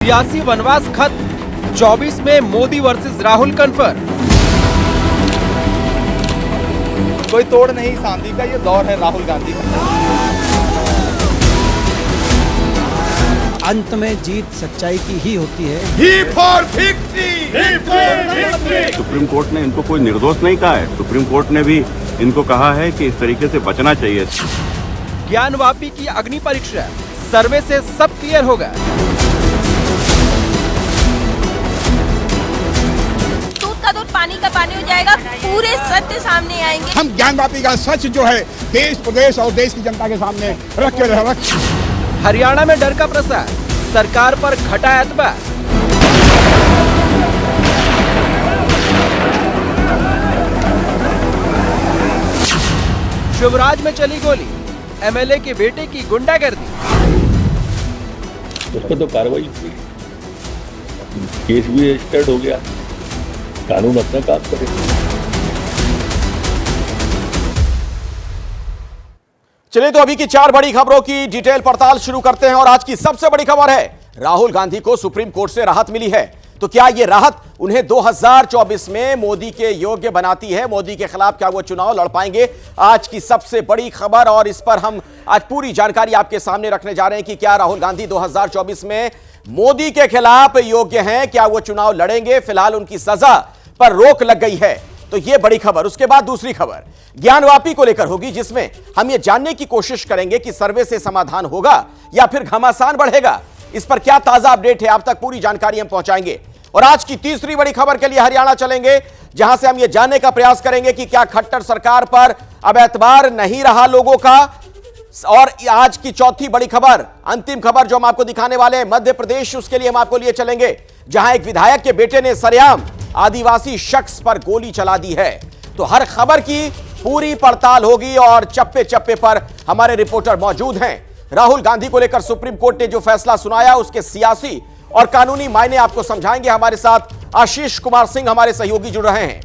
सियासी वनवास खत्म, 24 में मोदी वर्सेस राहुल कन्फर्म। कोई तोड़ नहीं शांति का, ये दौर है राहुल गांधी का। अंत में जीत सच्चाई की ही होती है। सुप्रीम कोर्ट ने इनको कोई निर्दोष नहीं कहा है। सुप्रीम कोर्ट ने भी इनको कहा है कि इस तरीके से बचना चाहिए। ज्ञानवापी की अग्नि परीक्षा, सर्वे से सब क्लियर होगा। दूध का दूध, पानी का पानी हो जाएगा, पूरे सत्य सामने आएंगे। हम ज्ञानवापी का सच जो है देश प्रदेश और देश की जनता के सामने रख हरियाणा में डर का प्रसार, सरकार पर घटा एतबार। शिवराज में चली गोली, एमएलए के बेटे की गुंडागर्दी। उस पर तो कार्रवाई हुई, केस भी रजिस्टर्ड हो गया, कानून अपना काम करेगा। चलिए तो अभी की 4 बड़ी खबरों की डिटेल पड़ताल शुरू करते हैं और आज की सबसे बड़ी खबर है राहुल गांधी को सुप्रीम कोर्ट से राहत मिली है। तो क्या यह राहत उन्हें 2024 में मोदी के योग्य बनाती है? मोदी के खिलाफ क्या वो चुनाव लड़ पाएंगे? आज की सबसे बड़ी खबर और इस पर हम आज पूरी जानकारी आपके सामने रखने जा रहे हैं कि क्या राहुल गांधी 2024 में मोदी के खिलाफ योग्य हैं? क्या वो चुनाव लड़ेंगे? फिलहाल उनकी सजा पर रोक लग गई है, तो यह बड़ी खबर। उसके बाद दूसरी खबर ज्ञानवापी को लेकर होगी, जिसमें हम यह जानने की कोशिश करेंगे कि सर्वे से समाधान होगा या फिर घमासान बढ़ेगा। इस पर क्या ताजा अपडेट है, आप तक पूरी जानकारी हम पहुंचाएंगे। और आज की तीसरी बड़ी खबर के लिए हरियाणा चलेंगे, जहां से हम यह जानने का प्रयास करेंगे कि क्या खट्टर सरकार पर अब एतबार नहीं रहा लोगों का। और आज की चौथी बड़ी खबर, अंतिम खबर जो हम आपको दिखाने वाले हैं, मध्य प्रदेश, उसके लिए हम आपको लिए चलेंगे, जहां एक विधायक के बेटे ने सरेआम आदिवासी शख्स पर गोली चला दी है। तो हर खबर की पूरी पड़ताल होगी और चप्पे चप्पे पर हमारे रिपोर्टर मौजूद हैं। राहुल गांधी को लेकर सुप्रीम कोर्ट ने जो फैसला सुनाया, उसके सियासी और कानूनी मायने आपको समझाएंगे। हमारे साथ आशीष कुमार सिंह हमारे सहयोगी जुड़ रहे हैं।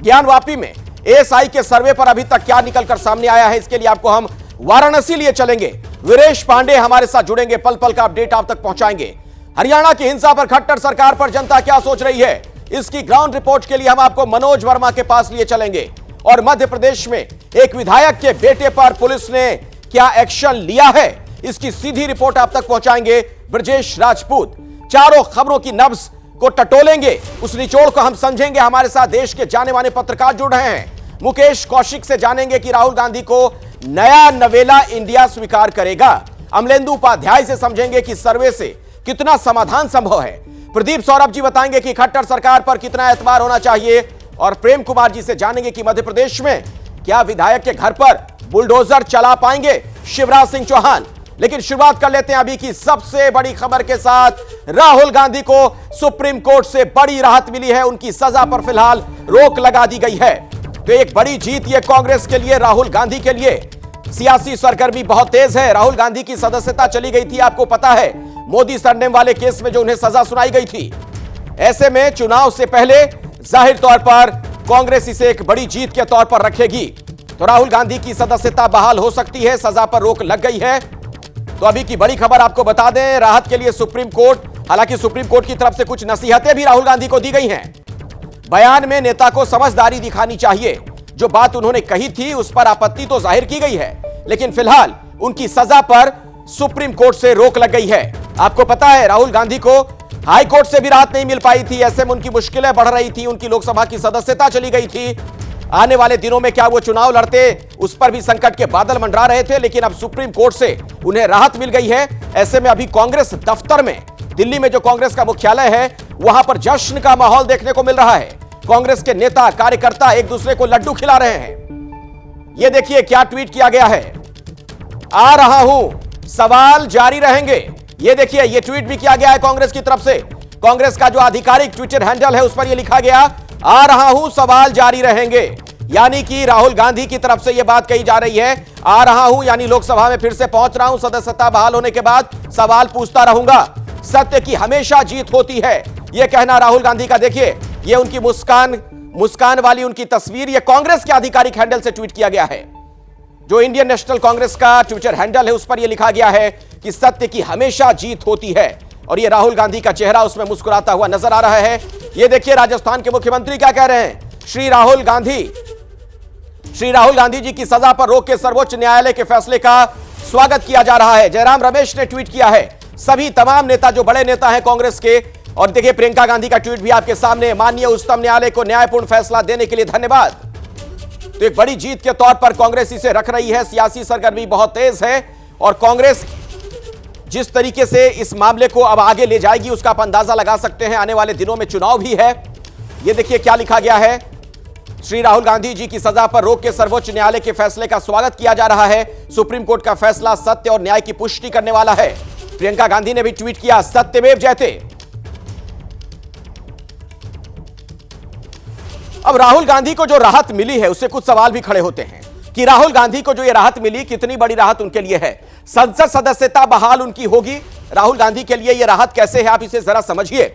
ज्ञानवापी में एएसआई के सर्वे पर अभी तक क्या निकलकर सामने आया है, इसके लिए आपको हम वाराणसी लिए चलेंगे। वीरेश पांडे हमारे साथ जुड़ेंगे, पल पल का अपडेट आप तक पहुंचाएंगे। हरियाणा की हिंसा पर खट्टर सरकार पर जनता क्या सोच रही है, इसकी ग्राउंड रिपोर्ट के लिए हम आपको मनोज वर्मा के पास लिए चलेंगे। और मध्य प्रदेश में एक विधायक के बेटे पर पुलिस ने क्या एक्शन लिया है, इसकी सीधी रिपोर्ट आप तक पहुंचाएंगे ब्रजेश राजपूत। चारों खबरों की नब्ज को टटोलेंगे, उस निचोड़ को हम समझेंगे। हमारे साथ देश के जाने माने पत्रकार जुड़ रहे हैं। मुकेश कौशिक से जानेंगे कि राहुल गांधी को नया नवेला इंडिया स्वीकार करेगा। अमलेंदु उपाध्याय से समझेंगे कि सर्वे से कितना समाधान संभव है। प्रदीप सौरभ जी बताएंगे कि खट्टर सरकार पर कितना एतबार होना चाहिए। और प्रेम कुमार जी से जानेंगे कि मध्य प्रदेश में क्या विधायक के घर पर बुलडोजर चला पाएंगे शिवराज सिंह चौहान। लेकिन शुरुआत कर लेते हैं अभी की सबसे बड़ी खबर के साथ। राहुल गांधी को सुप्रीम कोर्ट से बड़ी राहत मिली है, उनकी सजा पर फिलहाल रोक लगा दी गई है। तो एक बड़ी जीत ये कांग्रेस के लिए, राहुल गांधी के लिए। सियासी सरगर्मी बहुत तेज है। राहुल गांधी की सदस्यता चली गई थी, आपको पता है, मोदी सरनेम वाले केस में जो उन्हें सजा सुनाई गई थी। ऐसे में चुनाव से पहले जाहिर तौर पर कांग्रेस इसे एक बड़ी जीत के तौर पर रखेगी। तो राहुल गांधी की सदस्यता बहाल हो सकती है, सजा पर रोक लग गई है। तो अभी की बड़ी खबर आपको बता दें, राहत के लिए सुप्रीम कोर्ट, हालांकि सुप्रीम कोर्ट की तरफ से कुछ नसीहतें भी राहुल गांधी को दी गई हैं। बयान में नेता को समझदारी दिखानी चाहिए, जो बात उन्होंने कही थी उस पर आपत्ति तो जाहिर की गई है, लेकिन फिलहाल उनकी सजा पर सुप्रीम कोर्ट से रोक लग गई है। आपको पता है राहुल गांधी को हाई कोर्ट से भी राहत नहीं मिल पाई थी, ऐसे में उनकी मुश्किलें बढ़ रही थी, उनकी लोकसभा की सदस्यता चली गई थी। आने वाले दिनों में क्या वो चुनाव लड़ते, उस पर भी संकट के बादल मंडरा रहे थे, लेकिन अब सुप्रीम कोर्ट से उन्हें राहत मिल गई है। ऐसे में अभी कांग्रेस दफ्तर में, दिल्ली में जो कांग्रेस का मुख्यालय है, वहां पर जश्न का माहौल देखने को मिल रहा है। कांग्रेस के नेता कार्यकर्ता एक दूसरे को लड्डू खिला रहे हैं। यह देखिए क्या ट्वीट किया गया है, आ रहा हूं, सवाल जारी रहेंगे। यह देखिए, यह ट्वीट भी किया गया है कांग्रेस की तरफ से। कांग्रेस का जो आधिकारिक ट्विटर हैंडल है उस पर यह लिखा गया, आ रहा हूं, सवाल जारी रहेंगे। यानी कि राहुल गांधी की तरफ से यह बात कही जा रही है, आ रहा हूं यानी लोकसभा में फिर से पहुंच रहा हूं, सदस्यता बहाल होने के बाद सवाल पूछता रहूंगा। सत्य की हमेशा जीत होती है, यह कहना राहुल गांधी का। देखिए, यह उनकी मुस्कान वाली उनकी तस्वीर, यह कांग्रेस के आधिकारिक हैंडल से ट्वीट किया गया है। जो इंडियन नेशनल कांग्रेस का ट्विटर हैंडल है उस पर यह लिखा गया है कि सत्य की हमेशा जीत होती है। और ये राहुल गांधी का चेहरा उसमें मुस्कुराता हुआ नजर आ रहा है। ये देखिए राजस्थान के मुख्यमंत्री क्या कह रहे हैं। श्री राहुल गांधी जी की सजा पर रोक के सर्वोच्च न्यायालय के फैसले का स्वागत किया जा रहा है। जयराम रमेश ने ट्वीट किया है, सभी तमाम नेता जो बड़े नेता हैं कांग्रेस के, और देखिए प्रियंका गांधी का ट्वीट भी आपके सामने, माननीय उच्चतम न्यायालय को न्यायपूर्ण फैसला देने के लिए धन्यवाद। तो एक बड़ी जीत के तौर पर कांग्रेस इसे रख रही है। सियासी सरगर्मी बहुत तेज है और कांग्रेस जिस तरीके से इस मामले को अब आगे ले जाएगी उसका आप अंदाजा लगा सकते हैं। आने वाले दिनों में चुनाव भी है। यह देखिए क्या लिखा गया है, श्री राहुल गांधी जी की सजा पर रोक के सर्वोच्च न्यायालय के फैसले का स्वागत किया जा रहा है। सुप्रीम कोर्ट का फैसला सत्य और न्याय की पुष्टि करने वाला है। प्रियंका गांधी ने भी ट्वीट किया, सत्यमेव जयते। अब राहुल गांधी को जो राहत मिली है उससे कुछ सवाल भी खड़े होते हैं कि राहुल गांधी को जो ये राहत मिली, कितनी बड़ी राहत उनके लिए है। संसद सदस्यता बहाल उनकी होगी। राहुल गांधी के लिए यह राहत कैसे है, आप इसे जरा समझिए।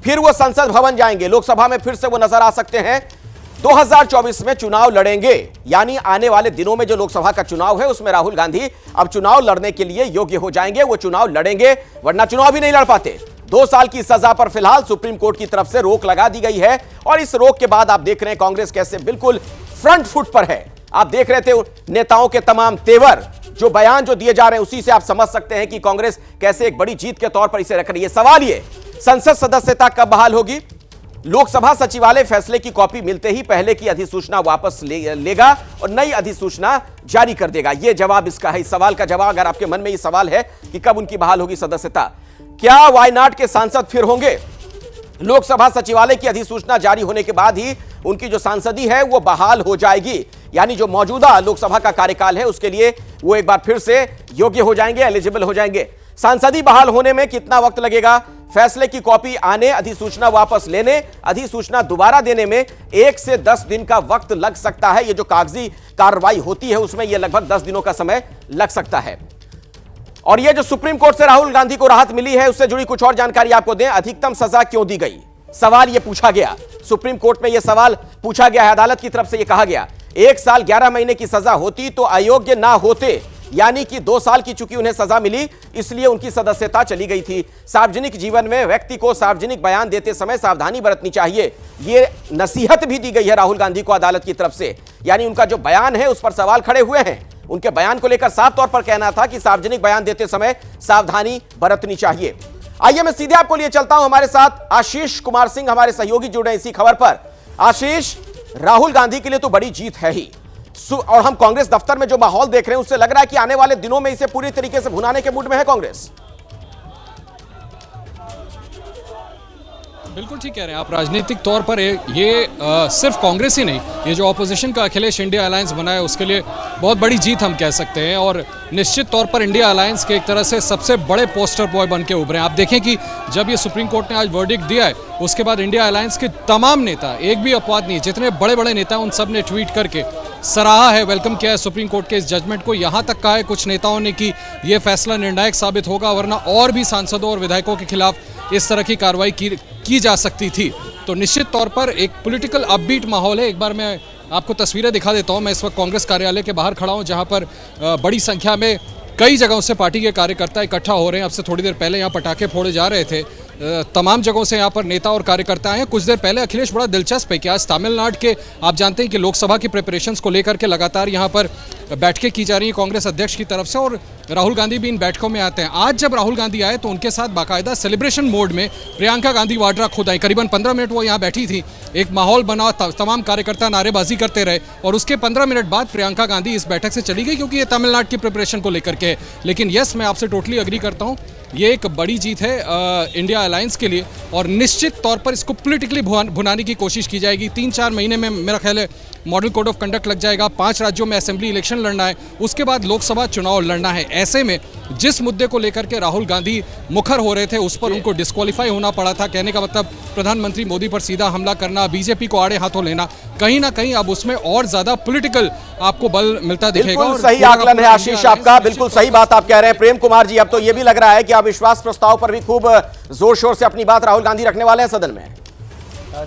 फिर वो संसद भवन जाएंगे, लोकसभा में फिर से वो नजर आ सकते हैं। 2024 में चुनाव लड़ेंगे, यानी आने वाले दिनों में जो लोकसभा का चुनाव है उसमें राहुल गांधी अब चुनाव लड़ने के लिए योग्य हो जाएंगे। वो चुनाव लड़ेंगे, वरना चुनाव भी नहीं लड़ पाते। 2 साल की सजा पर फिलहाल सुप्रीम कोर्ट की तरफ से रोक लगा दी गई है और इस रोक के बाद आप देख रहे हैं कांग्रेस कैसे बिल्कुल फ्रंट फुट पर है। आप देख रहे थे नेताओं के तमाम तेवर, जो बयान जो दिए जा रहे हैं, उसी से आप समझ सकते हैं कि कांग्रेस कैसे एक बड़ी जीत के तौर पर इसे रख रही है। सवाल ये, संसद सदस्यता कब बहाल होगी? लोकसभा सचिवालय फैसले की कॉपी मिलते ही पहले की अधिसूचना वापस लेगा और नई अधिसूचना जारी कर देगा। यह जवाब इसका है। इस सवाल का जवाब, अगर आपके मन में यह सवाल है कि कब उनकी बहाल होगी सदस्यता, क्या वायनाड के सांसद फिर होंगे? लोकसभा सचिवालय की अधिसूचना जारी होने के बाद ही उनकी जो सांसदी है वो बहाल हो जाएगी, यानी जो मौजूदा लोकसभा का कार्यकाल है उसके लिए वो एक बार फिर से योग्य हो जाएंगे, एलिजिबल हो जाएंगे। सांसदी बहाल होने में कितना वक्त लगेगा? फैसले की कॉपी आने, अधिसूचना वापस लेने, अधिसूचना दोबारा देने में 1 से 10 दिन का वक्त लग सकता है। ये जो कागजी कार्रवाई होती है उसमें यह लगभग 10 दिनों का समय लग सकता है। और ये जो सुप्रीम कोर्ट से राहुल गांधी को राहत मिली है उससे जुड़ी कुछ और जानकारी आपको दें। अधिकतम सजा क्यों दी गई, सवाल यह पूछा गया। सुप्रीम कोर्ट में यह सवाल पूछा गया है, अदालत की तरफ से यह कहा गया 1 साल 11 महीने की सजा होती तो अयोग्य ना होते, यानी कि 2 साल की चूंकि उन्हें सजा मिली इसलिए उनकी सदस्यता चली गई थी। सार्वजनिक जीवन में व्यक्ति को सार्वजनिक बयान देते समय सावधानी बरतनी चाहिए, ये नसीहत भी दी गई है राहुल गांधी को अदालत की तरफ से। यानी उनका जो बयान है उस पर सवाल खड़े हुए हैं। उनके बयान को लेकर साफ तौर पर कहना था कि सार्वजनिक बयान देते समय सावधानी बरतनी चाहिए। आइए मैं सीधे आपको लिए चलता हूं, हमारे साथ आशीष कुमार सिंह हमारे सहयोगी जुड़े हैं इसी खबर पर। आशीष, राहुल गांधी के लिए तो बड़ी जीत है ही, और हम कांग्रेस दफ्तर में जो माहौल देख रहे हैं उससे लग रहा है कि आने वाले दिनों में इसे पूरी तरीके से भुनाने के मूड में है कांग्रेस। बिल्कुल ठीक कह रहे हैं आप। राजनीतिक तौर पर ये सिर्फ कांग्रेस ही नहीं, ये जो ऑपोजिशन का अखिलेश इंडिया अलायंस बना है उसके लिए बहुत बड़ी जीत हम कह सकते हैं। और निश्चित तौर पर इंडिया अलायंस के एक तरह से सबसे बड़े पोस्टर बॉय बन के उभरे हैं। आप देखें कि जब ये सुप्रीम कोर्ट ने आज वर्डिक्ट दिया है उसके बाद इंडिया अलायंस के तमाम नेता, एक भी अपवाद नहीं, जितने बड़े बड़े नेता हैं उन सब ने ट्वीट करके सराहा है, वेलकम किया है सुप्रीम कोर्ट के इस जजमेंट को। यहाँ तक कहा है कुछ नेताओं ने कि ये फैसला निर्णायक साबित होगा, वरना और भी सांसदों और विधायकों के खिलाफ इस तरह की कार्रवाई की जा सकती थी। तो निश्चित तौर पर एक पॉलिटिकल अपबीट माहौल है। एक बार मैं आपको तस्वीरें दिखा देता हूं। मैं इस वक्त कांग्रेस कार्यालय के बाहर खड़ा हूं जहां पर बड़ी संख्या में कई जगहों से पार्टी के कार्यकर्ता इकट्ठा हो रहे हैं। अब से थोड़ी देर पहले यहाँ पटाखे फोड़े जा रहे थे। तमाम जगहों से यहाँ पर नेता और कार्यकर्ता आए हैं। कुछ देर पहले अखिलेश, बड़ा दिलचस्प है कि आज तमिलनाडु के, आप जानते हैं कि लोकसभा की प्रिपरेशंस को लेकर के लगातार यहाँ पर बैठकें की जा रही हैं कांग्रेस अध्यक्ष की तरफ से, और राहुल गांधी भी इन बैठकों में आते हैं। आज जब राहुल गांधी आए तो उनके साथ बाकायदा सेलिब्रेशन मोड में प्रियंका गांधी वाड्रा खुद आई। करीबन 15 मिनट वो यहाँ बैठी थी, एक माहौल बना, तमाम कार्यकर्ता नारेबाजी करते रहे और उसके 15 मिनट बाद प्रियंका गांधी इस बैठक से चली गई, क्योंकि ये तमिलनाडु की प्रिपरेशन को लेकर के है। लेकिन यस, मैं आपसे टोटली अग्री करता हूँ, ये एक बड़ी जीत है इंडिया अलायंस के लिए और निश्चित तौर पर इसको पॉलिटिकली भुनाने की कोशिश की जाएगी। 3-4 महीने में मेरा ख्याल है मॉडल कोड ऑफ कंडक्ट लग जाएगा। 5 राज्यों में असेंबली इलेक्शन लड़ना है, उसके बाद लोकसभा चुनाव लड़ना है। ऐसे में जिस मुद्दे को लेकर के राहुल गांधी मुखर हो रहे थे उस पर उनको डिस्क्वालीफाई होना पड़ा था। कहने का मतलब प्रधानमंत्री मोदी पर सीधा हमला करना, बीजेपी को आड़े हाथों लेना, कहीं ना कहीं अब उसमें और ज्यादा पॉलिटिकल आपको बल मिलता दिखेगा। बिल्कुल सही आकलन है आशीष आपका, बिल्कुल सही बात आप कह रहे हैं। प्रेम कुमार जी, अब तो यह भी लग रहा है कि आप विश्वास प्रस्ताव पर भी खूब जोर शोर से अपनी बात राहुल गांधी रखने वाले हैं सदन में।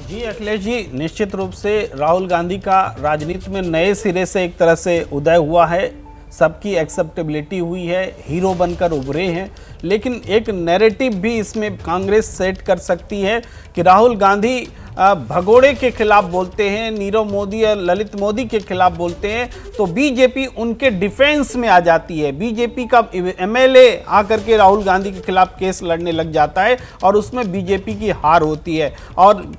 जी अखिलेश जी, निश्चित रूप से राहुल गांधी का राजनीति में नए सिरे से एक तरह से उदय हुआ है। सबकी एक्सेप्टेबिलिटी हुई है, हीरो बनकर उभरे हैं। लेकिन एक नैरेटिव भी इसमें कांग्रेस सेट कर सकती है कि राहुल गांधी भगोड़े के खिलाफ बोलते हैं, नीरव मोदी और ललित मोदी के खिलाफ बोलते हैं, तो बीजेपी उनके डिफेंस में आ जाती है। बीजेपी का एमएलए आकर के राहुल गांधी के खिलाफ केस लड़ने लग जाता है और उसमें बीजेपी की हार होती है। और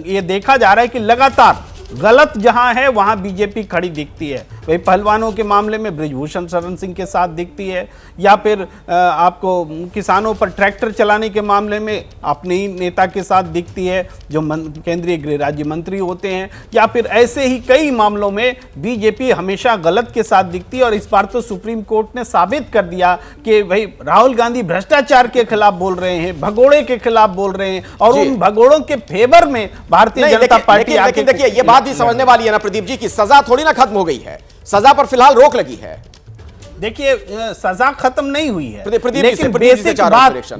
ये देखा जा रहा है कि लगातार गलत जहां है वहां बीजेपी खड़ी दिखती है। वही पहलवानों के मामले में बृजभूषण शरण सिंह के साथ दिखती है, या फिर आपको किसानों पर ट्रैक्टर चलाने के मामले में अपने ही नेता के साथ दिखती है जो केंद्रीय गृह राज्य मंत्री होते हैं, या फिर ऐसे ही कई मामलों में बीजेपी हमेशा गलत के साथ दिखती है। और इस बार तो सुप्रीम कोर्ट ने साबित कर दिया कि भाई राहुल गांधी भ्रष्टाचार के खिलाफ बोल रहे हैं, भगोड़े के खिलाफ बोल रहे हैं, और उन भगोड़ों के फेवर में भारतीय जनता पार्टी। लेकिन देखिए ये बात भी समझने वाली है ना प्रदीप जी की सजा थोड़ी ना खत्म हो गई है, सजा पर फिलहाल रोक लगी है। देखिए सजा खत्म नहीं हुई है, लेकिन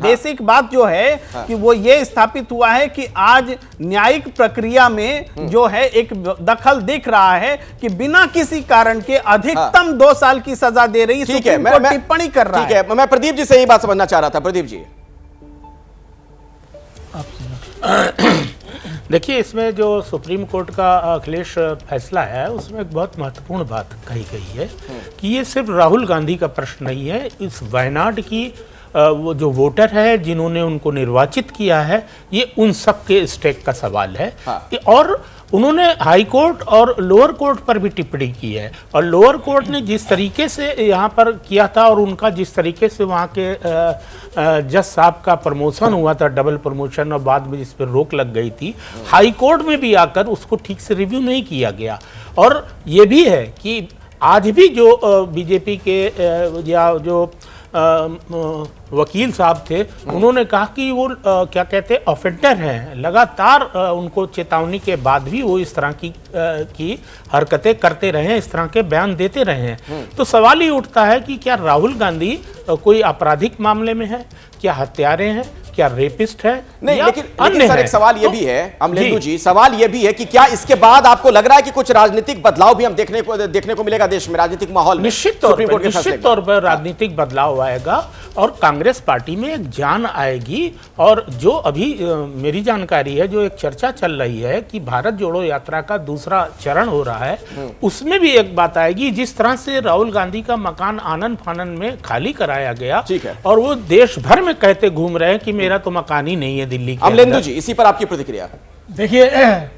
बेसिक बात जो है कि वो ये स्थापित हुआ है कि आज न्यायिक प्रक्रिया में जो है एक दखल दिख रहा है कि बिना किसी कारण के अधिकतम 2 साल की सजा दे रही सुप्रीम कोर्ट टिप्पणी कर रहा है। मैं प्रदीप जी से यही बात समझना चाह रहा था। प्रदीप जी देखिए, इसमें जो सुप्रीम कोर्ट का अखिलेश फैसला है उसमें एक बहुत महत्वपूर्ण बात कही गई है कि ये सिर्फ राहुल गांधी का प्रश्न नहीं है। इस वायनाड की वो जो वोटर है जिन्होंने उनको निर्वाचित किया है, ये उन सब के स्टेक का सवाल है। और उन्होंने हाई कोर्ट और लोअर कोर्ट पर भी टिप्पणी की है, और लोअर कोर्ट ने जिस तरीके से यहाँ पर किया था और उनका जिस तरीके से वहाँ के जज साहब का प्रमोशन हुआ था, डबल प्रमोशन, और बाद में जिस पर रोक लग गई थी, हाई कोर्ट में भी आकर उसको ठीक से रिव्यू नहीं किया गया। और ये भी है कि आज भी जो बीजेपी के या जो वकील साहब थे, उन्होंने कहा कि वो क्या कहते हैं ऑफेंडर हैं, लगातार उनको चेतावनी के बाद भी वो इस तरह की हरकतें करते रहे, इस तरह के बयान देते रहे हैं। तो सवाल ही उठता है कि क्या राहुल गांधी कोई आपराधिक मामले में है, क्या हत्यारे हैं, क्या रेपिस्ट है? नहीं, लेकिन सर एक सवाल ये भी है अमलेंदु जी, सवाल ये भी है कि क्या इसके बाद आपको लग रहा है कि कुछ राजनीतिक बदलाव भी हम देखने को मिलेगा देश में, राजनीतिक माहौल में? निश्चित तौर पर राजनीतिक बदलाव आएगा और कांग्रेस पार्टी में एक जान आएगी। और जो अभी मेरी जानकारी है, जो एक चर्चा चल रही है कि भारत जोड़ो यात्रा का दूसरा चरण हो रहा है, उसमें भी एक बात आएगी। जिस तरह से राहुल गांधी का मकान आनन फानन में खाली कराया गया और वो देश भर में कहते घूम रहे हैं कि मेरा तो मकान ही नहीं है दिल्ली के। अमलेंदु जी, इसी पर आपकी प्रतिक्रिया? देखिए,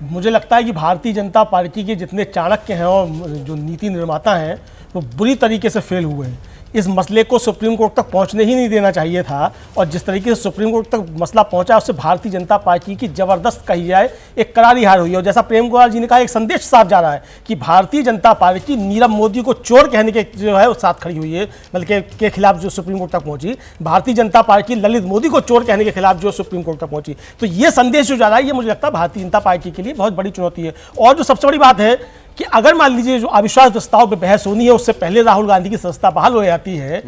मुझे लगता है कि भारतीय जनता पार्टी के जितने चाणक्य हैं और जो नीति निर्माता हैं वो बुरी तरीके से फेल हुए हैं। इस मसले को सुप्रीम कोर्ट तक पहुंचने ही नहीं देना चाहिए था, और जिस तरीके से सुप्रीम कोर्ट तक मसला पहुंचा उससे भारतीय जनता पार्टी की जबरदस्त कही जाए एक करारी हार हुई है। और जैसा प्रेम कुमार जी ने कहा, एक संदेश साफ जा रहा है कि भारतीय जनता पार्टी नीरव मोदी को चोर कहने के जो है वो साथ खड़ी हुई है, बल्कि के खिलाफ जो सुप्रीम कोर्ट तक पहुंची। भारतीय जनता पार्टी ललित मोदी को चोर कहने के खिलाफ जो सुप्रीम कोर्ट तक पहुंची। तो ये संदेश जो जा रहा है, ये मुझे लगता है भारतीय जनता पार्टी के लिए बहुत बड़ी चुनौती है। और जो सबसे बड़ी बात है कि अगर मान लीजिए जो अविश्वास प्रस्ताव पे बहस होनी है उससे पहले राहुल गांधी की सदस्यता बहाल हो जाती है,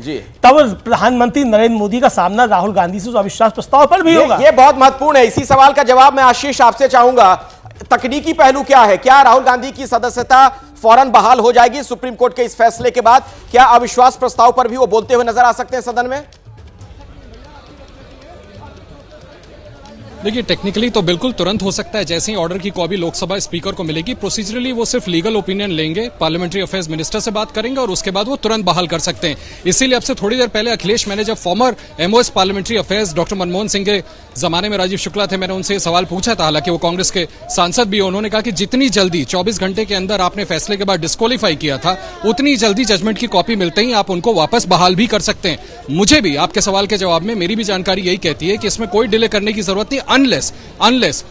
तब प्रधानमंत्री नरेंद्र मोदी का सामना राहुल गांधी से अविश्वास प्रस्ताव पर भी होगा। ये बहुत महत्वपूर्ण है। इसी सवाल का जवाब मैं आशीष आपसे चाहूंगा। तकनीकी पहलू क्या है? क्या राहुल गांधी की सदस्यता फौरन बहाल हो जाएगी सुप्रीम कोर्ट के इस फैसले के बाद? क्या अविश्वास प्रस्ताव पर भी वो बोलते हुए नजर आ सकते हैं सदन में? देखिए, टेक्निकली तो बिल्कुल तुरंत हो सकता है। जैसे ही ऑर्डर की कॉपी लोकसभा स्पीकर को मिलेगी, प्रोसीजरली वो सिर्फ लीगल ओपिनियन लेंगे, पार्लियामेंट्री अफेयर्स मिनिस्टर से बात करेंगे और उसके बाद वो तुरंत बहाल कर सकते हैं। इसीलिए अब से थोड़ी देर पहले अखिलेश, मैंने जब farmer MOS parliamentary affairs doctor Manmohan Singh के जमाने में राजीव शुक्ला थे, मैंने उनसे सवाल पूछा था, हालांकि वो कांग्रेस के सांसद भी। उन्होंने कहा कि जितनी जल्दी 24 घंटे के अंदर आपने फैसले के बाद डिस्क्वालीफाई किया था, उतनी जल्दी जजमेंट की कॉपी मिलते ही आप उनको वापस बहाल भी कर सकते हैं। मुझे भी आपके सवाल के जवाब में मेरी भी जानकारी यही कहती है कि इसमें कोई डिले करने की जरूरत नहीं, अनलेस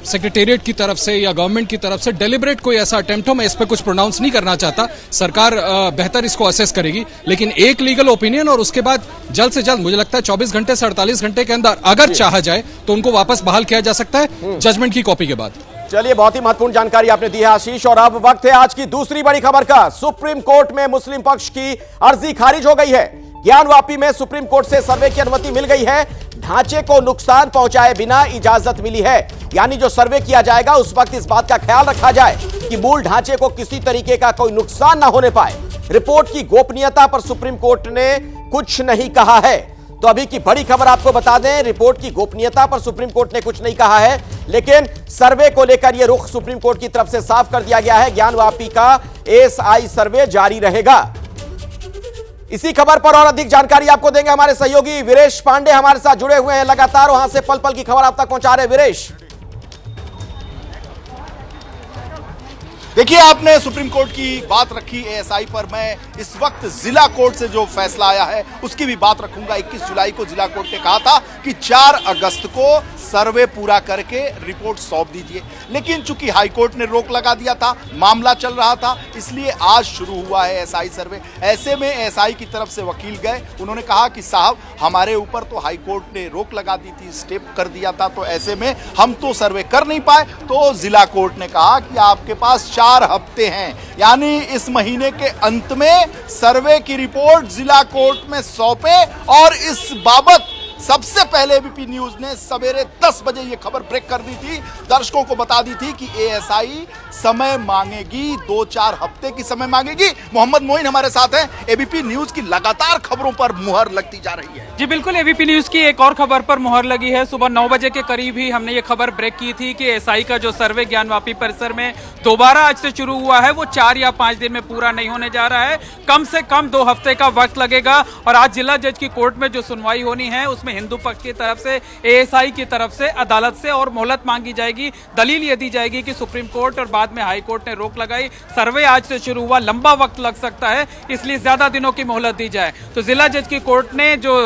सेक्रेटेरिएट की तरफ से या गवर्नमेंट की तरफ से डेलिब्रेट कोई ऐसा अटेम्प्ट हो। मैं इस पर कुछ प्रोनाउंस नहीं करना चाहता, सरकार बेहतर इसको असेस करेगी। लेकिन एक लीगल ओपिनियन और उसके बाद जल्द से जल्द, मुझे लगता है 24 घंटे से 48 घंटे के अंदर अगर चाहा जाए तो उनको वापस बहाल किया जा सकता है जजमेंट की कॉपी के बाद। चलिए, बहुत ही महत्वपूर्ण जानकारी आपने दी है आशीष। और अब वक्त है आज की दूसरी बड़ी खबर का। सुप्रीम कोर्ट में मुस्लिम पक्ष की अर्जी खारिज हो गई है। ज्ञानवापी में सुप्रीम कोर्ट से सर्वे की अनुमति मिल गई है। ढांचे को नुकसान पहुंचाए बिना इजाजत मिली है, यानी जो सर्वे किया जाएगा उस वक्त इस बात का ख्याल रखा जाए कि मूल ढांचे को किसी तरीके का कोई नुकसान ना होने पाए। रिपोर्ट की गोपनीयता पर सुप्रीम कोर्ट ने कुछ नहीं कहा है। तो अभी की बड़ी खबर आपको बता दें, रिपोर्ट की गोपनीयता पर सुप्रीम कोर्ट ने कुछ नहीं कहा है, लेकिन सर्वे को लेकर यह रुख सुप्रीम कोर्ट की तरफ से साफ कर दिया गया है। ज्ञानवापी का एएसआई सर्वे जारी रहेगा। इसी खबर पर और अधिक जानकारी आपको देंगे हमारे सहयोगी वीरेश पांडे हमारे साथ जुड़े हुए हैं, लगातार वहां से पल पल की खबर आप तक पहुंचा रहे हैं। वीरेश, देखिए, आपने सुप्रीम कोर्ट की बात रखी एएसआई पर, मैं इस वक्त जिला कोर्ट से जो फैसला आया है उसकी भी बात रखूंगा। 21 जुलाई को जिला कोर्ट ने कहा था कि 4 अगस्त को सर्वे पूरा करके रिपोर्ट सौंप दीजिए, लेकिन चूंकि हाईकोर्ट ने रोक लगा दिया था, मामला चल रहा था, इसलिए आज शुरू हुआ है एएसआई सर्वे। ऐसे में एएसआई की तरफ से वकील गए, उन्होंने कहा कि साहब हमारे ऊपर तो हाईकोर्ट ने रोक लगा दी थी, स्टे कर दिया था, तो ऐसे में हम तो सर्वे कर नहीं पाए। तो जिला कोर्ट ने कहा कि आपके पास 4 हफ्ते हैं, यानी इस महीने के अंत में सर्वे की रिपोर्ट जिला कोर्ट में सौंपे। और इस बाबत सबसे पहले एबीपी न्यूज ने सवेरे 10 बजे यह खबर ब्रेक कर दी थी, दर्शकों को बता दी थी कि एएसआई समय मांगेगी, 2-4 हफ्ते की समय मांगेगी। मोहम्मद मोइन हमारे साथ हैं। एबीपी न्यूज की लगातार खबरों पर मुहर लगती जा रही है। जी बिल्कुल, एबीपी न्यूज की एक और खबर पर मुहर लगी है। सुबह 9 बजे के करीब ही हमने ये खबर ब्रेक की थी कि एएसआई का जो सर्वे ज्ञानवापी परिसर में दोबारा आज से शुरू हुआ है, वो 4 या 5 दिन में पूरा नहीं होने जा रहा है, कम से कम 2 हफ्ते का वक्त लगेगा। और आज जिला जज की कोर्ट में जो सुनवाई होनी है उसमें हिंदू पक्ष की तरफ से, एएसआई की तरफ से अदालत से और मोहलत मांगी जाएगी। दलील ये दी जाएगी कि सुप्रीम कोर्ट और बाद में हाई कोर्ट ने रोक लगाई, सर्वे आज से शुरू हुआ, लंबा वक्त लग सकता है, इसलिए ज्यादा दिनों की मोहलत दी जाए। तो जिला जज की कोर्ट ने जो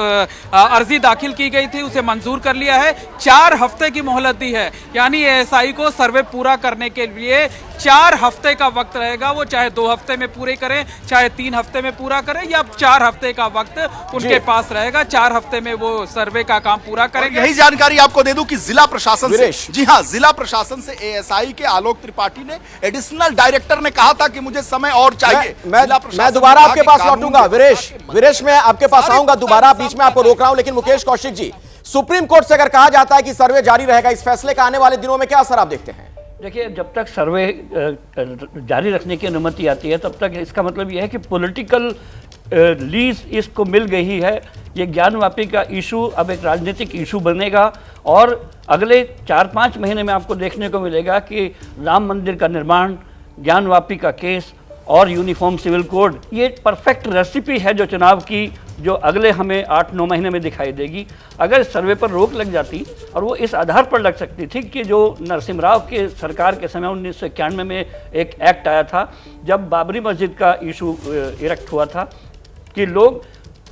अर्जी दाखिल की गई थी उसे मंजूर कर लिया है, 4 हफ्ते की मोहलत दी है, यानी एएसआई को सर्वे पूरा करने के लिए 4 हफ्ते का वक्त रहेगा। वो चाहे 2 हफ्ते में पूरे करें, चाहे 3 हफ्ते में पूरा करें, या 4 हफ्ते का वक्त उनके पास रहेगा। 4 हफ्ते में वो सर्वे का काम पूरा करेंगे। यही जानकारी आपको दे दूं कि जिला प्रशासन से, जी हां, जिला प्रशासन से एएसआई के आलोक त्रिपाठी ने, एडिशनल डायरेक्टर ने कहा था कि मुझे समय और चाहिए। मैं दोबारा आपके पास लौटूंगा। वीरेश मैं आपके पास आऊंगा दोबारा, बीच में आपको रोक रहा हूं, लेकिन मुकेश कौशिक जी, सुप्रीम कोर्ट से अगर कहा जाता है कि सर्वे जारी रहेगा, इस फैसले का आने वाले दिनों में क्या असर आप देखते हैं? देखिए, जब तक सर्वे जारी रखने की अनुमति आती है तब तक इसका मतलब यह है कि पॉलिटिकल लीज इसको मिल गई है। ये ज्ञानवापी का इशू अब एक राजनीतिक इशू बनेगा और अगले 4-5 महीने में आपको देखने को मिलेगा कि राम मंदिर का निर्माण, ज्ञानवापी का केस और यूनिफॉर्म सिविल कोड, ये परफेक्ट रेसिपी है जो चुनाव की, जो अगले हमें 8-9 महीने में दिखाई देगी। अगर सर्वे पर रोक लग जाती, और वो इस आधार पर लग सकती थी कि जो नरसिम्हा राव के सरकार के समय 1991 में एक एक्ट आया था, जब बाबरी मस्जिद का इशू इरेक्ट हुआ था कि लोग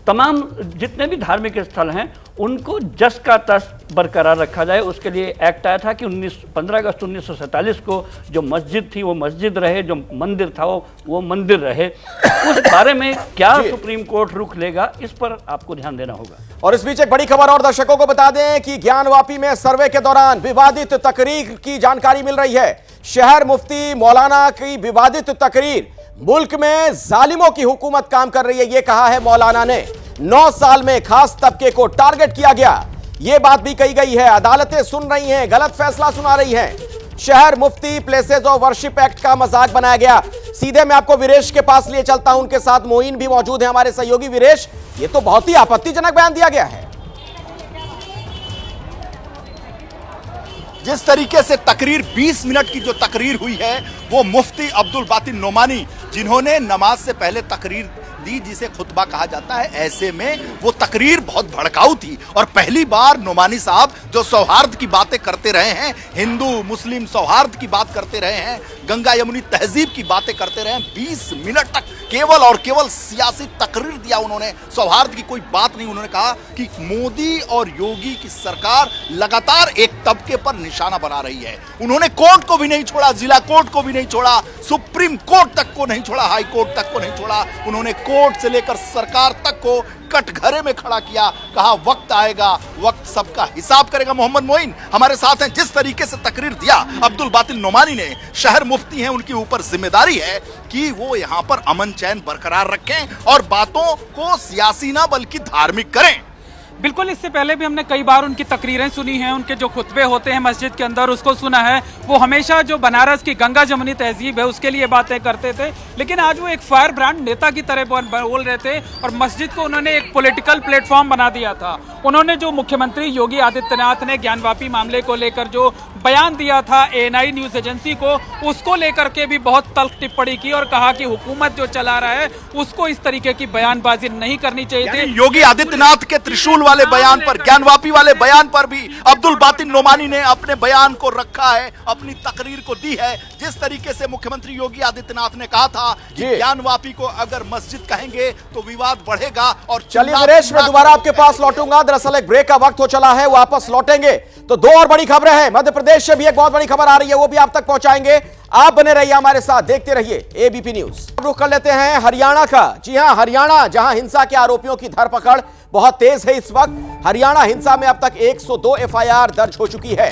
तमाम जितने भी धार्मिक स्थल हैं उनको जस का तस बरकरार रखा जाए। उसके लिए एक्ट आया था कि 15 अगस्त 1947 को जो मस्जिद थी वो मस्जिद रहे, जो मंदिर था वो मंदिर रहे। उस बारे में क्या सुप्रीम कोर्ट रुख लेगा, इस पर आपको ध्यान देना होगा। और इस बीच एक बड़ी खबर और दर्शकों को बता दें कि ज्ञानवापी में सर्वे के दौरान विवादित तकरीर की जानकारी मिल रही है। शहर मुफ्ती मौलाना की विवादित तकरीर, मुल्क में जालिमों की हुकूमत काम कर रही है, यह कहा है मौलाना ने। 9 साल में खास तबके को टारगेट किया गया, यह बात भी कही गई है। अदालतें सुन रही हैं, गलत फैसला सुना रही हैं। शहर मुफ्ती प्लेसेस ऑफ वर्शिप एक्ट का मजाक बनाया गया। सीधे मैं आपको वीरेश के पास लिए चलता हूं, उनके साथ मोइन भी मौजूद है हमारे सहयोगी। वीरेश, यह तो बहुत ही आपत्तिजनक बयान दिया गया है। जिस तरीके से तकरीर, 20 मिनट की जो तकरीर हुई है, वो मुफ्ती अब्दुल बातिन नोमानी, जिन्होंने नमाज से पहले तकरीर दी, जिसे खुतबा कहा जाता है, ऐसे में वो तकरीर बहुत भड़काऊ थी। और पहली बार नोमानी साहब जो सौहार्द की बातें करते रहे हैं, हिंदू मुस्लिम सौहार्द की बात करते रहे हैं, गंगा यमुनी तहजीब की बातें करते रहे हैं, 20 मिनट तक केवल और केवल सियासी तकरीर दिया उन्होंने, सौहार्द की कोई बात नहीं। उन्होंने कहा कि मोदी और योगी की सरकार लगातार एक तबके पर निशाना बना रही है। उन्होंने कोर्ट को भी नहीं छोड़ा, जिला कोर्ट को भी नहीं छोड़ा, सुप्रीम कोर्ट तक को नहीं छोड़ा, हाई कोर्ट तक को नहीं छोड़ा। उन्होंने कोर्ट से लेकर सरकार तक को कटघरे में खड़ा किया। कहा वक्त आएगा, वक्त सबका हिसाब करेगा। मोहम्मद मोइन हमारे साथ हैं। जिस तरीके से तकरीर दिया अब्दुल बातिल नोमानी ने, शहर मुफ्ती हैं, उनके ऊपर जिम्मेदारी है कि वो यहां पर अमन चैन बरकरार रखें और बातों को सियासी ना बल्कि धार्मिक करें। बिल्कुल, इससे पहले भी हमने कई बार उनकी तकरीरें सुनी हैं, उनके जो खुतबे होते हैं मस्जिद के अंदर उसको सुना है। वो हमेशा जो बनारस की गंगा जमुनी तहजीब है उसके लिए बातें करते थे, लेकिन आज वो एक फायर ब्रांड नेता की तरह बोल रहे थे और मस्जिद को उन्होंने एक पॉलिटिकल प्लेटफॉर्म बना दिया था। उन्होंने जो मुख्यमंत्री योगी आदित्यनाथ ने ज्ञानवापी मामले को लेकर जो बयान दिया था ANI न्यूज एजेंसी को, उसको लेकर के भी बहुत तल्ख टिप्पणी की और कहा कि हुकूमत जो चला रहा है उसको इस तरीके की बयानबाजी नहीं करनी चाहिए थी। योगी आदित्यनाथ के त्रिशूल वाले बयान पर, ज्ञानवापी वाले बयान पर भी अब्दुल बातिन नोमानी ने अपने बयान को रखा है, अपनी तकरीर को दी है। जिस तरीके से मुख्यमंत्री योगी आदित्यनाथ ने कहा था कि ज्ञानवापी को अगर मस्जिद कहेंगे तो विवाद बढ़ेगा। और चलिए नरेश, मैं दोबारा आपके पास लौटूंगा। दरअसल एक ब्रेक का वक्त हो चला है, वापस लौटेंगे तो दो और बड़ी खबरें हैं। मध्य प्रदेश से भी एक बहुत बड़ी खबर आ रही है, वो भी आप तक पहुंचाएंगे। आप बने रहिए हमारे साथ, देखते रहिए ABP न्यूज। रुख कर लेते हैं हरियाणा का। जी हां, हरियाणा, जहां हिंसा के आरोपियों की धरपकड़ बहुत तेज है इस वक्त। हरियाणा हिंसा में अब तक 102 FIR दर्ज हो चुकी है।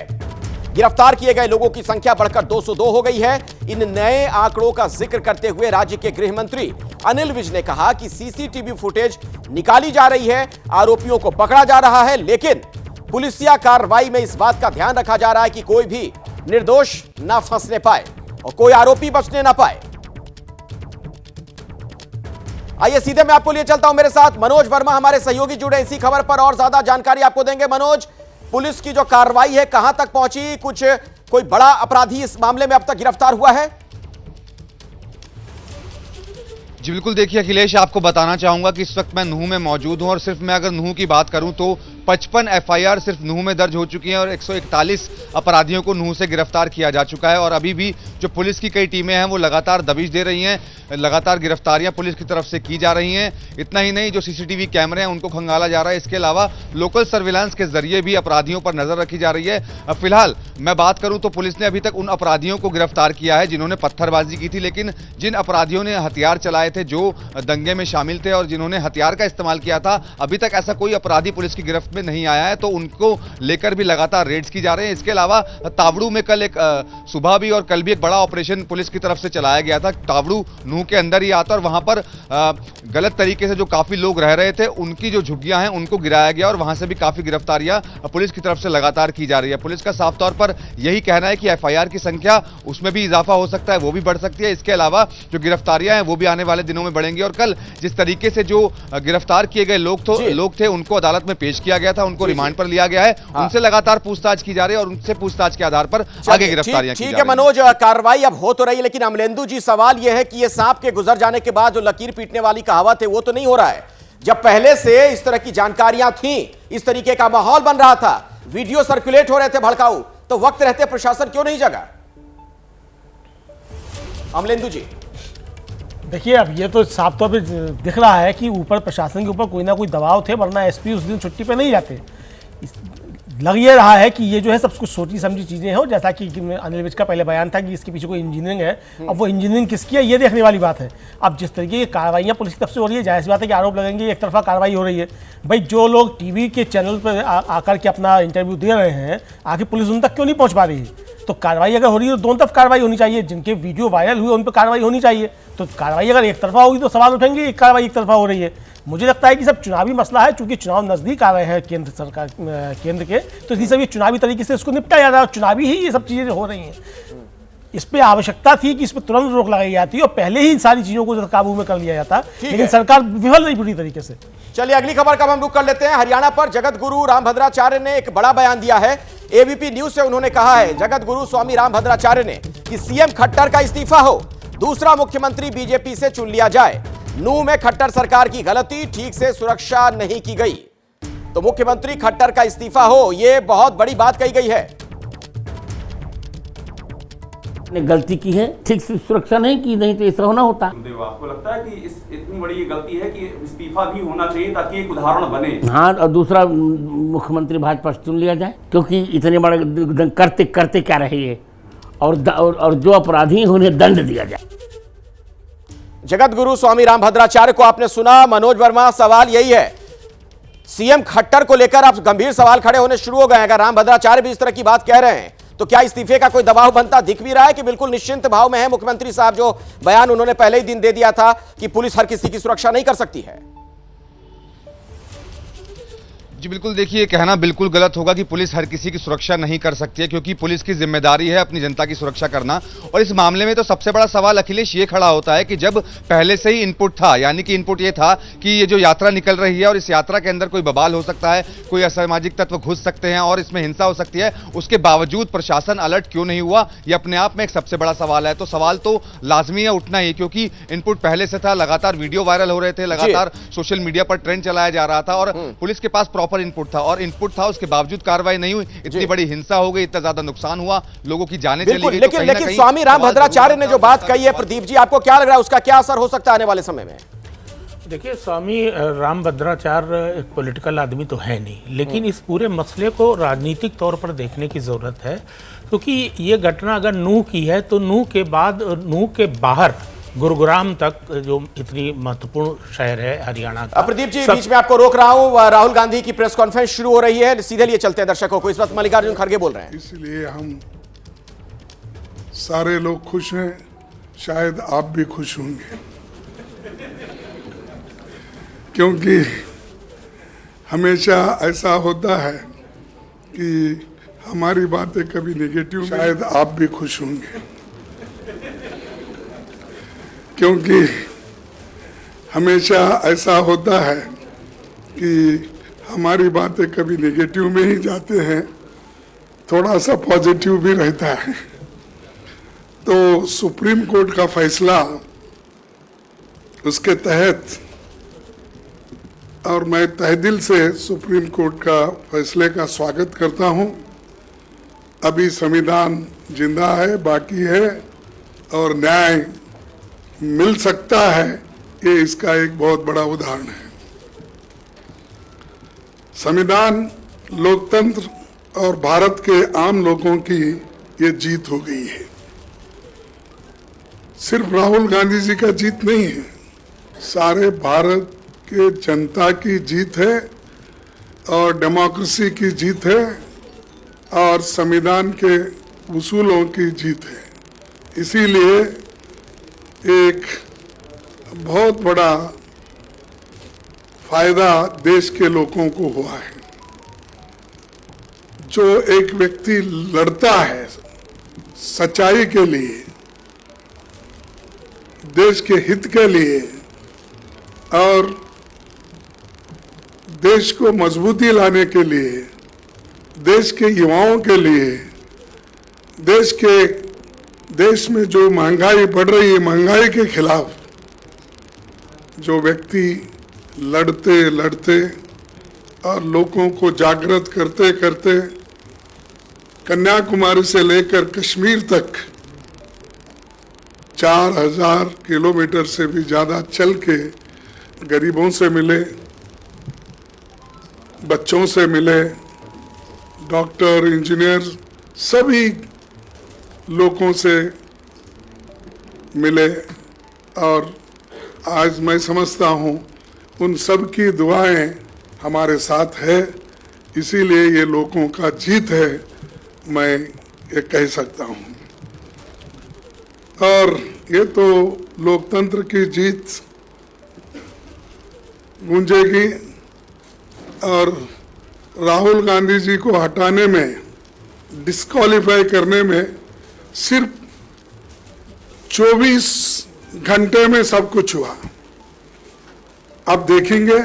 गिरफ्तार किए गए लोगों की संख्या बढ़कर 202 हो गई है। इन नए आंकड़ों का जिक्र करते हुए राज्य के गृह मंत्री अनिल विज ने कहा कि CCTV फुटेज निकाली जा रही है, आरोपियों को पकड़ा जा रहा है, लेकिन पुलिसिया कार्रवाई में इस बात का ध्यान रखा जा रहा है कि कोई भी निर्दोष ना फंसने पाए और कोई आरोपी बचने ना पाए। आइए सीधे मैं आपको लिए चलता हूं, मेरे साथ मनोज वर्मा हमारे सहयोगी जुड़े इसी खबर पर और ज्यादा जानकारी आपको देंगे। मनोज, पुलिस की जो कार्रवाई है कहां तक पहुंची? कोई बड़ा अपराधी इस मामले में अब तक गिरफ्तार हुआ है? जी बिल्कुल, देखिए अखिलेश, आपको बताना चाहूंगा कि इस वक्त मैं नूह में मौजूद हूं और सिर्फ मैं अगर नूह की बात करूं तो 55 FIR सिर्फ नूह में दर्ज हो चुकी हैं और 141 अपराधियों को नूह से गिरफ्तार किया जा चुका है। और अभी भी जो पुलिस की कई टीमें हैं वो लगातार दबिश दे रही हैं, लगातार गिरफ्तारियां पुलिस की तरफ से की जा रही हैं। इतना ही नहीं, जो CCTV कैमरे हैं उनको खंगाला जा रहा है। इसके अलावा लोकल सर्विलांस के जरिए भी अपराधियों पर नजर रखी जा रही है। फिलहाल मैं बात करूं तो पुलिस ने अभी तक उन अपराधियों को गिरफ्तार किया है जिन्होंने पत्थरबाजी की थी, लेकिन जिन अपराधियों ने हथियार चलाए थे, जो दंगे में शामिल थे और जिन्होंने हथियार का इस्तेमाल किया था, अभी तक ऐसा कोई अपराधी पुलिस की गिरफ्त में नहीं आया है, तो उनको लेकर भी लगातार रेड्स की जा रहे हैं। इसके अलावा तावड़ू में कल एक सुबह भी और कल भी एक बड़ा ऑपरेशन पुलिस की तरफ से चलाया गया था। तावड़ू नूह के अंदर ही आता और वहां पर गलत तरीके से जो काफी लोग रह रहे थे उनकी जो झुग्गियां हैं उनको गिराया गया और वहां से भी काफी गिरफ्तारियां पुलिस की तरफ से लगातार की जा रही है। पुलिस का साफ तौर पर यही कहना है कि FIR की संख्या उसमें भी इजाफा हो सकता है, वो भी बढ़ सकती है। इसके अलावा जो गिरफ्तारियां हैं वो भी आने वाले दिनों में बढ़ेंगी और कल जिस तरीके से जो गिरफ्तार किए गए लोग थे उनको अदालत में पेश किया गया था, उनको रिमांड पर लिया गया है, उनसे लगातार पूछताछ की जा रही है और उनसे पूछताछ के आधार पर आगे गिरफ्तारियां की जा रही है। ठीक है मनोज, कार्रवाई अब हो तो रही, लेकिन अमलेंदु जी, सवाल यह है कि ये सांप के गुजर जाने के बाद जो लकीर पीटने वाली कहावत है वो तो नहीं हो रहा है। जब पहले से इस तरह की जानकारियां थी, इस तरीके का माहौल बन रहा था, वीडियो सर्कुलेट हो रहे थे भड़काऊ, तो वक्त रहते प्रशासन क्यों नहीं जगा? अमलेंदु जी, देखिए, अब ये तो साफ तौर पे दिख रहा है कि ऊपर प्रशासन के ऊपर कोई ना कोई दबाव थे, वरना SP उस दिन छुट्टी पे नहीं जाते। लग ये रहा है कि ये जो है सब कुछ सोची समझी चीज़ें हैं, जैसा कि अनिल विज का पहले बयान था कि इसके पीछे कोई इंजीनियरिंग है। अब वो इंजीनियरिंग किसकी है ये देखने वाली बात है। अब जिस तरीके की कार्रवाइयाँ पुलिस की तरफ से हो रही है, जाहिर सी बात है कि आरोप लगेंगे, एक तरफा कार्रवाई हो रही है। भाई, जो लोग TV के चैनल पर आकर के अपना इंटरव्यू दे रहे हैं, आखिर पुलिस उन तक क्यों नहीं पहुँच पा रही है? तो कार्रवाई अगर हो रही है तो दोनों तरफ कार्रवाई होनी चाहिए। जिनके वीडियो वायरल हुए उन पर कार्रवाई होनी चाहिए। तो कार्रवाई अगर एक तरफा होगी तो सवाल उठेंगे, एक कार्रवाई एक तरफा हो रही है। मुझे लगता है कि सब चुनावी मसला है, चूंकि चुनाव नजदीक आ रहे हैं केंद्र सरकार के, तो इसलिए सब ये चुनावी तरीके से इसको निपटा जा रहा है। चुनावी ही ये सब चीज़ें हो रही हैं। इस पे आवश्यकता थी कि इस पर तुरंत रोक लगाई जाती और पहले ही इन सारी चीज़ों को काबू में कर लिया जाता, लेकिन सरकार विफल रही पूरी तरीके से। चलिए अगली खबर का हम रुख कर लेते हैं। हरियाणा पर जगत गुरु रामभद्राचार्य ने एक बड़ा बयान दिया है। ABP न्यूज से उन्होंने कहा है, जगत गुरु स्वामी रामभद्राचार्य ने कि CM खट्टर का इस्तीफा हो, दूसरा मुख्यमंत्री BJP से चुन लिया जाए। नूह में खट्टर सरकार की गलती, ठीक से सुरक्षा नहीं की गई, तो मुख्यमंत्री खट्टर का इस्तीफा हो, यह बहुत बड़ी बात कही गई है। ने गलती की है, ठीक से सुरक्षा नहीं की, नहीं तो ऐसा होना होता। आपको लगता है कि इतनी बड़ी गलती है कि इस्तीफा भी होना चाहिए ताकि एक उदाहरण बने? हाँ, और दूसरा मुख्यमंत्री भाजपा से चुन लिया जाए, क्योंकि इतने बड़े करते क्या रहे ये, और जो अपराधी उन्हें दंड दिया जाए। जगत गुरु स्वामी रामभद्राचार्य को आपने सुना। मनोज वर्मा, सवाल यही है, CM खट्टर को लेकर अब गंभीर सवाल खड़े होने शुरू हो गए हैं। अगर रामभद्राचार्य भी इस तरह की बात कह रहे हैं तो क्या इस्तीफे का कोई दबाव बनता दिख भी रहा है कि बिल्कुल निश्चिंत भाव में है मुख्यमंत्री साहब? जो बयान उन्होंने पहले ही दिन दे दिया था कि पुलिस हर किसी की सुरक्षा नहीं कर सकती है। जी बिल्कुल, देखिए कहना बिल्कुल गलत होगा कि पुलिस हर किसी की सुरक्षा नहीं कर सकती है, क्योंकि पुलिस की जिम्मेदारी है अपनी जनता की सुरक्षा करना। और इस मामले में तो सबसे बड़ा सवाल अखिलेश ये खड़ा होता है कि जब पहले से ही इनपुट था, यानी कि इनपुट ये था कि ये जो यात्रा निकल रही है और इस यात्रा के अंदर कोई बवाल हो सकता है, कोई असामाजिक तत्व घुस सकते हैं और इसमें हिंसा हो सकती है, उसके बावजूद प्रशासन अलर्ट क्यों नहीं हुआ, ये अपने आप में एक सबसे बड़ा सवाल है। तो सवाल तो लाजमी है उठना ही, क्योंकि इनपुट पहले से था, लगातार वीडियो वायरल हो रहे थे, लगातार सोशल मीडिया पर ट्रेंड चलाया जा रहा था और पुलिस के पास प्रॉपर इनपुट था, और इनपुट था, उसके बावजूद कार्रवाई नहीं हुई, इतनी बड़ी हिंसा हो गई, इतना ज्यादा नुकसान हुआ, लोग की जाने चली गई। लेकिन स्वामी रामभद्राचार्य ने जो बात कही है, प्रदीप जी, आपको क्या लग रहा है उसका क्या असर हो सकता है आने वाले समय में? देखिए, स्वामी रामभद्राचार्य एक पॉलिटिकल आदमी तो है नहीं, लेकिन इस पूरे मसले को राजनीतिक तौर पर देखने की जरूरत है, क्योंकि ये घटना अगर नूह की है तो नूह के बाद, नूह के बाहर गुरुग्राम तक जो इतनी महत्वपूर्ण शहर है हरियाणा का। प्रदीप जी, बीच में आपको रोक रहा हूं, राहुल गांधी की प्रेस कॉन्फ्रेंस शुरू हो रही है, सीधे लिए चलते हैं दर्शकों को। इस वक्त मल्लिकार्जुन खड़गे बोल रहे हैं। इसलिए हम सारे लोग खुश हैं, शायद आप भी खुश होंगे, क्योंकि हमेशा ऐसा होता है कि हमारी बातें कभी नेगेटिव, शायद आप भी खुश होंगे, क्योंकि हमेशा ऐसा होता है कि हमारी बातें कभी नेगेटिव में ही जाते हैं, थोड़ा सा पॉजिटिव भी रहता है। तो सुप्रीम कोर्ट का फैसला, उसके तहत, और मैं तहे दिल से सुप्रीम कोर्ट का फैसले का स्वागत करता हूं। अभी संविधान जिंदा है, बाकी है, और न्याय मिल सकता है, ये इसका एक बहुत बड़ा उदाहरण है। संविधान, लोकतंत्र और भारत के आम लोगों की ये जीत हो गई है। सिर्फ राहुल गांधी जी का जीत नहीं है, सारे भारत के जनता की जीत है और डेमोक्रेसी की जीत है और संविधान के उसूलों की जीत है। इसीलिए एक बहुत बड़ा फायदा देश के लोगों को हुआ है। जो एक व्यक्ति लड़ता है सच्चाई के लिए, देश के हित के लिए और देश को मजबूती लाने के लिए, देश के युवाओं के लिए, देश में जो महंगाई बढ़ रही है, महंगाई के खिलाफ जो व्यक्ति लड़ते और लोगों को जागृत करते करते कन्याकुमारी से लेकर कश्मीर तक 4000 किलोमीटर से भी ज्यादा चल के गरीबों से मिले, बच्चों से मिले, डॉक्टर, इंजीनियर, सभी लोगों से मिले, और आज मैं समझता हूँ उन सब की दुआएं हमारे साथ है, इसीलिए ये लोगों का जीत है, मैं ये कह सकता हूँ। और ये तो लोकतंत्र की जीत गूंजेगी, और राहुल गांधी जी को हटाने में, डिस्क्वालीफाई करने में सिर्फ 24 घंटे में सब कुछ हुआ। अब देखेंगे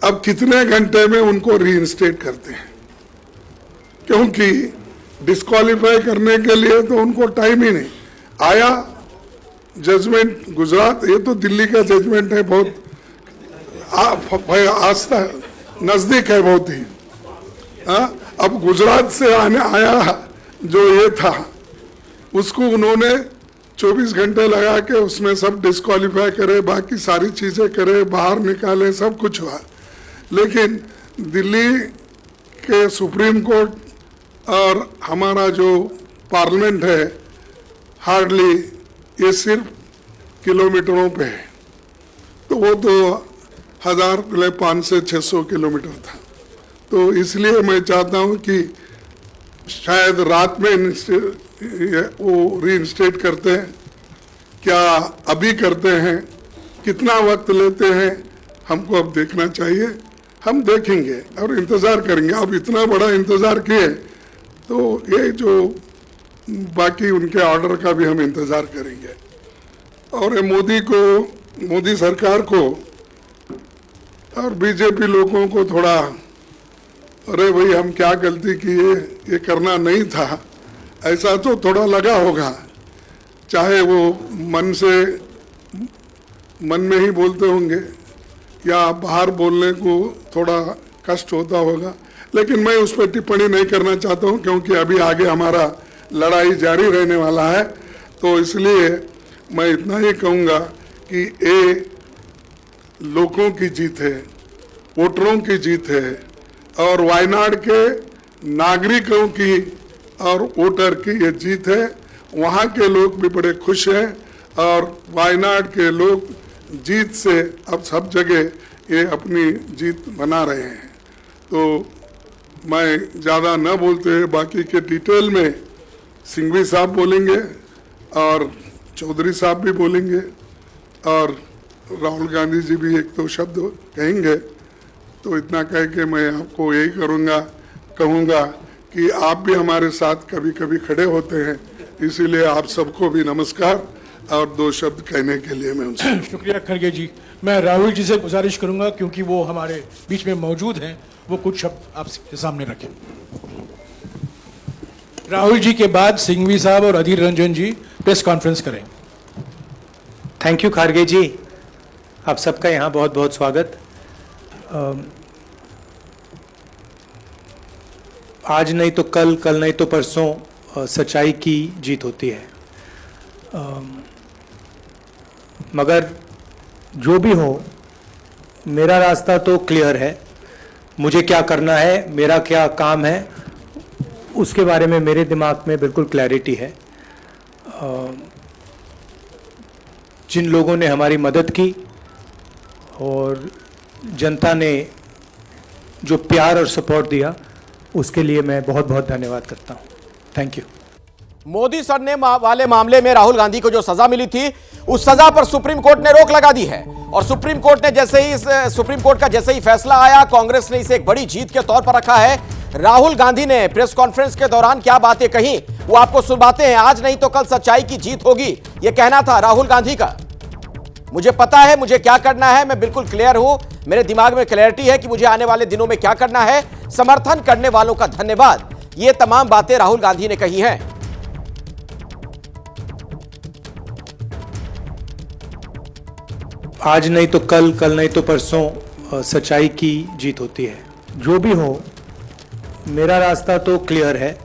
अब कितने घंटे में उनको रीइंस्टेट करते हैं, क्योंकि डिस्क्वालीफाई करने के लिए तो उनको टाइम ही नहीं आया। जजमेंट गुजरात, ये तो दिल्ली का जजमेंट है, बहुत आस्था नजदीक है बहुत ही। अब गुजरात से आया जो ये था, उसको उन्होंने 24 घंटे लगा के उसमें सब डिस्क्वालीफाई करे, बाकी सारी चीजें करे, बाहर निकाले, सब कुछ हुआ। लेकिन दिल्ली के सुप्रीम कोर्ट और हमारा जो पार्लियामेंट है, हार्डली ये सिर्फ किलोमीटरों पे है, तो वो तो 1500 से 600 किलोमीटर था। तो इसलिए मैं चाहता हूं कि शायद रात में वो रीइंस्टेट करते हैं, क्या अभी करते हैं, कितना वक्त लेते हैं, हमको अब देखना चाहिए। हम देखेंगे और इंतज़ार करेंगे। अब इतना बड़ा इंतज़ार किए तो ये जो बाकी उनके ऑर्डर का भी हम इंतज़ार करेंगे। और ये मोदी सरकार को और बीजेपी लोगों को थोड़ा, अरे भाई हम क्या गलती किए, ये करना नहीं था, ऐसा तो थोड़ा लगा होगा। चाहे वो मन में ही बोलते होंगे या बाहर बोलने को थोड़ा कष्ट होता होगा, लेकिन मैं उस पर टिप्पणी नहीं करना चाहता हूँ क्योंकि अभी आगे हमारा लड़ाई जारी रहने वाला है। तो इसलिए मैं इतना ही कहूँगा कि ये लोगों की जीत है, वोटरों की जीत है और वायनाड के नागरिकों की और वोटर की ये जीत है। वहाँ के लोग भी बड़े खुश हैं और वायनाड के लोग जीत से अब सब जगह ये अपनी जीत बना रहे हैं। तो मैं ज़्यादा न बोलते हुए बाकी के डिटेल में सिंघवी साहब बोलेंगे और चौधरी साहब भी बोलेंगे और राहुल गांधी जी भी एक दो शब्द कहेंगे। तो इतना कह के मैं आपको यही कहूँगा कि आप भी हमारे साथ कभी कभी खड़े होते हैं, इसीलिए आप सबको भी नमस्कार और दो शब्द कहने के लिए मैं उनसे शुक्रिया खड़गे जी। मैं राहुल जी से गुजारिश करूंगा क्योंकि वो हमारे बीच में मौजूद हैं, वो कुछ शब्द आपके सामने रखें। राहुल जी के बाद सिंघवी साहब और अधीर रंजन जी प्रेस कॉन्फ्रेंस करें। थैंक यू खड़गे जी, आप सबका यहाँ बहुत बहुत स्वागत। आज नहीं तो कल, कल नहीं तो परसों सच्चाई की जीत होती है। मगर जो भी हो, मेरा रास्ता तो क्लियर है। मुझे क्या करना है, मेरा क्या काम है, उसके बारे में मेरे दिमाग में बिल्कुल क्लैरिटी है। जिन लोगों ने हमारी मदद की और जनता ने जो प्यार और सपोर्ट दिया, उसके लिए मैं बहुत बहुत धन्यवाद करता हूँ। Thank you. मोदी सड़ने वाले मामले में राहुल गांधी को जो सजा मिली थी, उस सजा पर सुप्रीम कोर्ट ने रोक लगा दी है। और सुप्रीम कोर्ट का जैसे ही फैसला आया, कांग्रेस ने इसे एक बड़ी जीत के तौर पर रखा है। राहुल गांधी ने प्रेस कॉन्फ्रेंस के दौरान क्या बातें कही, वो आपको सुनवाते हैं। आज नहीं तो कल सच्चाई की जीत होगी, ये कहना था राहुल गांधी का। मुझे पता है मुझे क्या करना है, मैं बिल्कुल क्लियर हूं, मेरे दिमाग में क्लैरिटी है कि मुझे आने वाले दिनों में क्या करना है। समर्थन करने वालों का धन्यवाद। ये तमाम बातें राहुल गांधी ने कही हैं। आज नहीं तो कल, कल नहीं तो परसों सच्चाई की जीत होती है। जो भी हो, मेरा रास्ता तो क्लियर है।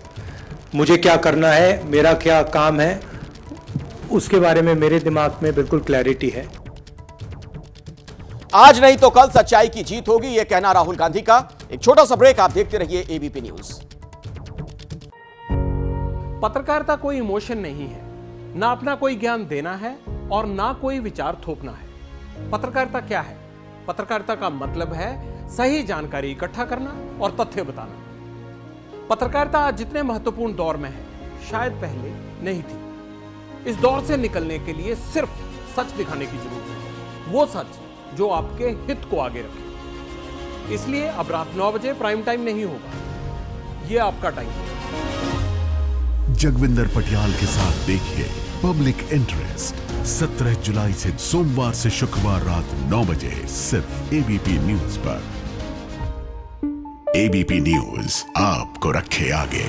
मुझे क्या करना है, मेरा क्या काम है, उसके बारे में मेरे दिमाग में बिल्कुल क्लैरिटी है। आज नहीं तो कल सच्चाई की जीत होगी, यह कहना राहुल गांधी का। एक छोटा सा ब्रेक, आप देखते रहिए एबीपी न्यूज। पत्रकारिता कोई इमोशन नहीं है, ना अपना कोई ज्ञान देना है और ना कोई विचार थोपना है। पत्रकारिता क्या है? पत्रकारिता का मतलब है सही जानकारी इकट्ठा करना और तथ्य बताना। पत्रकारिता आज जितने महत्वपूर्ण दौर में है, शायद पहले नहीं थी। इस दौर से निकलने के लिए सिर्फ सच दिखाने की जरूरत है, वो सच जो आपके हित को आगे रखे। इसलिए अब रात 9 बजे प्राइम टाइम नहीं होगा, ये आपका टाइम है। जगविंदर पटियाल के साथ देखिए पब्लिक इंटरेस्ट 17 जुलाई से सोमवार से शुक्रवार रात 9 बजे सिर्फ एबीपी न्यूज पर। एबीपी न्यूज आपको रखे आगे।